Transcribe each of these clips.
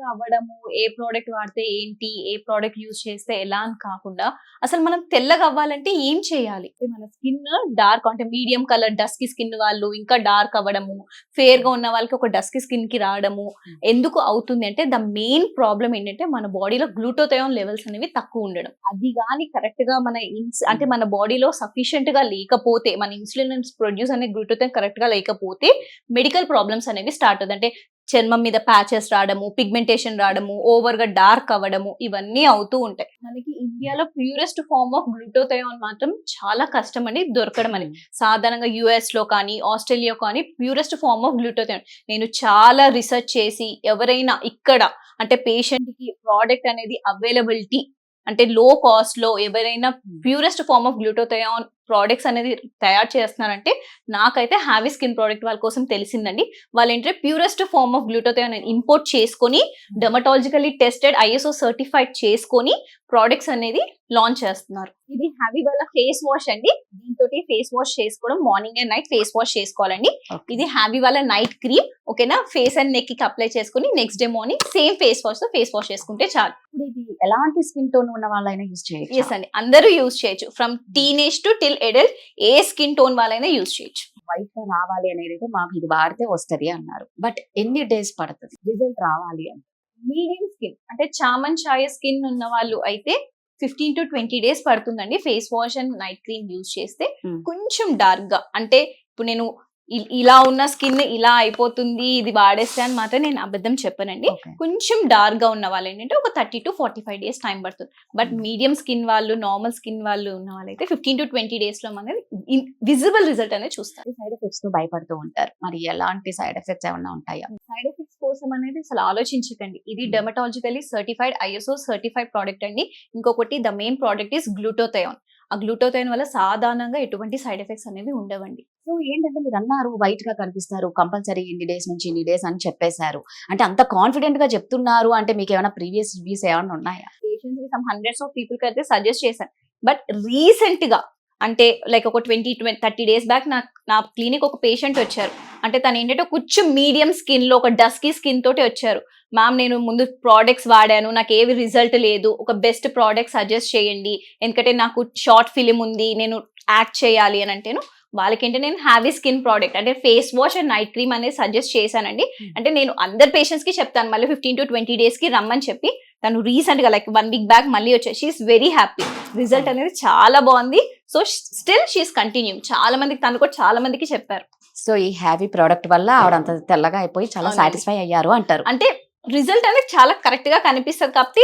తెల్లగా అవ్వడము, ఏ ప్రోడక్ట్ వాడితే ఏంటి, ఏ ప్రోడక్ట్ యూజ్ చేస్తే ఎలా అని కాకుండా, అసలు మనం తెల్లగా అవ్వాలంటే ఏం చేయాలి? మన స్కిన్ డార్క్ అంటే మీడియం కలర్ డస్కీ స్కిన్ వాళ్ళు ఇంకా డార్క్ అవ్వడము, ఫేర్ గా ఉన్న వాళ్ళకి ఒక డస్కీ స్కిన్ కి రావడము ఎందుకు అవుతుంది అంటే, ద మెయిన్ ప్రాబ్లం ఏంటంటే మన బాడీలో గ్లూటోథయోన్ లెవెల్స్ అనేవి తక్కువ ఉండడం. అది కానీ కరెక్ట్ గా మన అంటే మన బాడీలో సఫిషియెంట్ గా లేకపోతే, మన ఇన్సులిన్ ప్రొడ్యూస్ అనే గ్లూటోథయోన్ కరెక్ట్ గా లేకపోతే మెడికల్ ప్రాబ్లమ్స్ అనేవి స్టార్ట్ అవుతాయి. అంటే చర్మం మీద ప్యాచెస్ రావడము, పిగ్మెంటేషన్ రావడము, ఓవర్ గా డార్క్ అవ్వడము, ఇవన్నీ అవుతూ ఉంటాయి. మనకి ఇండియాలో ప్యూరెస్ట్ ఫార్మ్ ఆఫ్ గ్లూటోథయోన్ మాత్రం చాలా కష్టం అండి దొరకడం అనేది. సాధారణంగా యుఎస్ లో కానీ ఆస్ట్రేలియా కానీ ప్యూరెస్ట్ ఫార్మ్ ఆఫ్ గ్లూటోథయోన్ నేను చాలా రీసెర్చ్ చేసి ఎవరైనా ఇక్కడ అంటే పేషెంట్ కి ప్రోడక్ట్ అనేది అవైలబిలిటీ అంటే లో కాస్ట్ లో ఎవరైనా ప్యూరెస్ట్ ఫార్మ్ ఆఫ్ గ్లూటోథయోన్ ప్రోడక్ట్స్ అనేది తయారు చేస్తున్నారంటే నాకైతే హ్యావీ స్కిన్ ప్రోడక్ట్ వాళ్ళ కోసం తెలిసిందండి. వాళ్ళు ఏంటంటే ప్యూరెస్ట్ ఫార్మ్ ఆఫ్ గ్లూటోథయోన్ ఇంపోర్ట్ చేసుకొని డెర్మటాలజికల్లీ టెస్టెడ్ ఐఎస్ఓ సర్టిఫైడ్ చేసుకొని ప్రోడక్ట్స్ అనేది లాంచ్ చేస్తున్నారు. ఇది హ్యావీ వాళ్ళ ఫేస్ వాష్ అండి. దీంతో ఫేస్ వాష్ చేసుకోవడం morning and night face wash చేసుకోవాలండి. ఇది హ్యావీ వాళ్ళ నైట్ క్రీమ్ ఓకేనా, ఫేస్ అండ్ నెక్ కి అప్లై చేసుకుని next day morning same face wash తో ఫేస్ వాష్ చేసుకుంటే చాలు. ఇది ఎలాంటి స్కిన్ టోన్ ఉన్న వాళ్ళైనా యూజ్ చేయొచ్చు? ఎస్ అండి, అందరూ యూజ్ చేయొచ్చు. From teenage to till adult A skin tone వాళ్ళైనా యూజ్ చేయొచ్చు. వైట్ గా రావాలి అనేది అయితే మాకు ఇది వాడితే వస్తది అన్నారు. బట్ ఎన్ని డేస్ పడుతుంది రిజల్ట్ రావాలి అంటే? మీడియం స్కిన్ అంటే చామన్ ఛాయ స్కిన్ ఉన్న వాళ్ళు అయితే 15 to 20 days పడుతుందండి face wash and night cream use చేస్తే. కొంచెం డార్క్ గా అంటే ఇప్పుడు నేను ఇలా ఉన్న స్కిన్ ఇలా అయిపోతుంది ఇది వాడేస్తే అని మాత్రం నేను అబద్ధం చెప్పనండి. కొంచెం డార్క్ గా ఉన్న వాళ్ళు ఏంటంటే ఒక 30 to 45 days టైం పడుతుంది. బట్ మీడియం స్కిన్ వాళ్ళు, నార్మల్ స్కిన్ వాళ్ళు ఉన్న వాళ్ళైతే 15 to 20 days లో అనేది విజిబుల్ రిజల్ట్ అనేది చూస్తారు. సైడ్ ఎఫెక్ట్స్ తో భయపడుతూ ఉంటారు, మరి ఎలాంటి సైడ్ ఎఫెక్ట్స్ ఏమైనా ఉంటాయా? సైడ్ ఎఫెక్ట్స్ కోసం అనేది అసలు ఆలోచించకండి. ఇది dermatologically certified ISO certified product అండి. ఇంకొకటి ద మెయిన్ ప్రోడక్ట్ ఇస్ గ్లూటోథయోన్. ఆ గ్లూటోథయోన్ వల్ల సాధారణంగా ఎటువంటి సైడ్ ఎఫెక్ట్స్ అనేవి ఉండవండి. సో ఏంటంటే మీరు అన్నారు వైట్ గా కనిపిస్తారు, కంపల్సరీ ఇన్ని డేస్ నుంచి ఇన్ని డేస్ అని చెప్పేశారు. అంటే అంత కాన్ఫిడెంట్ గా చెప్తున్నారు అంటే మీకు ఏమైనా ప్రీవియస్ రివ్యూస్ ఏమైనా ఉన్నాయా? పేషెంట్స్ కి సమ్ హండ్రెడ్స్ ఆఫ్ పీపుల్ కి అయితే సజెస్ట్ చేశాను. బట్ రీసెంట్ గా అంటే లైక్ ఒక 20-30 days బ్యాక్ నా క్లినిక్ ఒక పేషెంట్ వచ్చారు. అంటే తను ఏంటంటే కొంచెం మీడియం స్కిన్ లో ఒక డస్కీ స్కిన్ తోటి వచ్చారు. మ్యామ్ నేను ముందు ప్రోడక్ట్స్ వాడాను, నాకు ఏవి రిజల్ట్ లేదు, ఒక బెస్ట్ ప్రోడక్ట్ సజెస్ట్ చేయండి, ఎందుకంటే నాకు షార్ట్ ఫిలిం ఉంది, నేను యాక్ట్ చేయాలి అని అంటేను వాళ్ళకి ఏంటంటే నేను హ్యావీ స్కిన్ ప్రోడక్ట్ అంటే face wash and night cream అనేది సజెస్ట్ చేశానండి. అంటే నేను అందరు పేషెంట్స్ కి చెప్తాను మళ్ళీ 15 to 20 days కి రమ్మని చెప్పి. తను రీసెంట్ గా లైక్ 1 week బ్యాక్ మళ్ళీ వచ్చాయి. షీఈస్ వెరీ హ్యాపీ, రిజల్ట్ అనేది చాలా బాగుంది. So still she is continue. చాలా మందికి తను కూడా చాలా మందికి చెప్పారు. సో ఈ హ్యావీ ప్రోడక్ట్ వల్ల ఆవిడంత తెల్లగా అయిపోయి చాలా సాటిస్ఫై అయ్యారు అంటారు. అంటే రిజల్ట్ అనేది చాలా కరెక్ట్ గా కనిపిస్తుంది కాబట్టి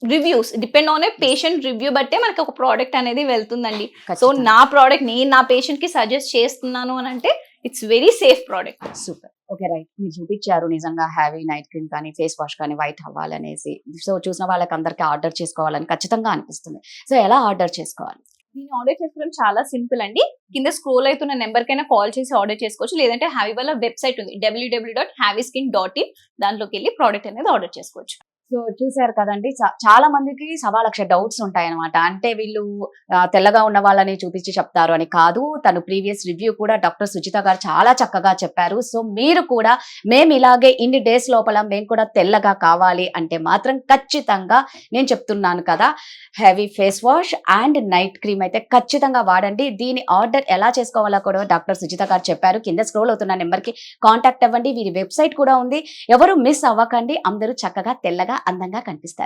reviews depend on a patient review బట్టే మనకి ఒక ప్రోడక్ట్ అనేది వెళ్తుందండి. సో నా ప్రోడక్ట్ నేను నా పేషెంట్ కి సజెస్ట్ చేస్తున్నాను అని అంటే it's very safe product. Super, okay right. మీరు చూపించారు నిజంగా హ్యావీ నైట్ క్రీమ్ కానీ ఫేస్ వాష్ కానీ వైట్ అవ్వాలనేసి. సో చూసిన వాళ్ళకి అందరికి ఆర్డర్ చేసుకోవాలని ఖచ్చితంగా అనిపిస్తుంది. సో ఎలా ఆర్డర్ చేసుకోవాలి? దీన్ని ఆర్డర్ చేసుకోవడం చాలా సింపుల్ అండి. కింద స్క్రోల్ అవుతున్న నెంబర్ కైనా కాల్ చేసి ఆర్డర్ చేసుకోవచ్చు, లేదంటే హ్యావీ వాళ్ళ వెబ్సైట్ ఉంది www.havyskin.in, దాంట్లోకి వెళ్ళి ప్రోడక్ట్ అనేది ఆర్డర్ చేసుకోవచ్చు. సో చూసారు కదండి, చాలా మందికి 1,00,000 డౌట్స్ ఉంటాయి అనమాట. అంటే వీళ్ళు తెల్లగా ఉన్న వాళ్ళని చూపించి చెప్తారు అని కాదు. తను ప్రీవియస్ రివ్యూ కూడా డాక్టర్ సుజిత గారు చాలా చక్కగా చెప్పారు. సో మీరు కూడా మేము ఇలాగే ఇన్ని డేస్ లోపల మేము కూడా తెల్లగా కావాలి అంటే మాత్రం ఖచ్చితంగా నేను చెప్తున్నాను కదా, heavy face wash and night cream అయితే ఖచ్చితంగా వాడండి. దీని ఆర్డర్ ఎలా చేసుకోవాలో కూడా డాక్టర్ సుజిత గారు చెప్పారు. కింద స్క్రోల్ అవుతున్న నెంబర్కి కాంటాక్ట్ అవ్వండి. వీరి వెబ్సైట్ కూడా ఉంది, ఎవరు మిస్ అవ్వకండి. అందరూ చక్కగా తెల్లగా అందంగా కనిపిస్తారు.